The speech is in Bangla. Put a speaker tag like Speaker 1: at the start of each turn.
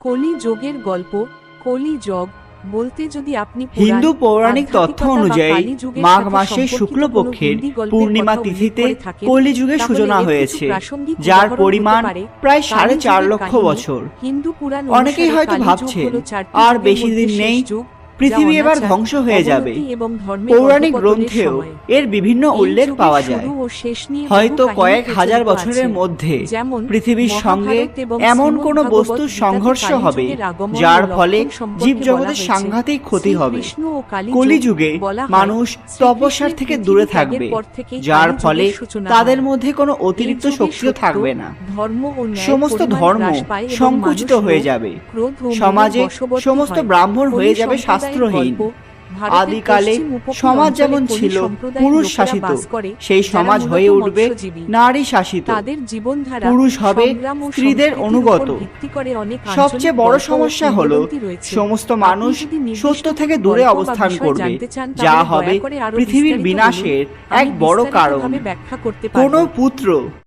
Speaker 1: কলি যোগের গল্প। কলি যোগ বলতে যদি আপনি
Speaker 2: হিন্দু পৌরাণিক তথ্য অনুযায়ী মাঘ মাসের শুক্লপক্ষের পূর্ণিমা তিথিতে কলিযুগের সূচনা হয়েছে, যার পরিমাণ প্রায় 4.5 লক্ষ বছর। অনেকেই হয়তো ভাবছেন আর বেশি দিন নেই, পৃথিবী এবার ধ্বংস হয়ে যাবে। পৌরাণিক গ্রন্থেও এর বিভিন্ন উল্লেখ পাওয়া যায়। হয়তো কয়েক হাজার বছরের মধ্যে পৃথিবীর সঙ্গে এমন কোনো বস্তুর সংঘর্ষ হবে যার ফলে জীবজগতের সাংঘাতিক ক্ষতি হবে। কলিযুগে মানুষ তপস্যার থেকে দূরে থাকবে, যার ফলে তাদের মধ্যে কোনো অতিরিক্ত শক্তিও থাকবে না। সমস্ত ধর্ম সংকুচিত হয়ে যাবে, সমাজে সমস্ত ব্রাহ্মণ হয়ে যাবে শাস্ত্রহীন। আদিকালে সমাজ যেমন ছিল পুরুষ শাসিত, সেই সমাজ হয়ে উঠবে নারী শাসিত। পুরুষ হবে স্ত্রীদের অনুগত। সবচেয়ে বড় সমস্যা হলো সমস্ত মানুষ সত্য থেকে দূরে অবস্থান করবে, যা হবে পৃথিবীর বিনাশের এক বড় কারণ। কোনো পুত্র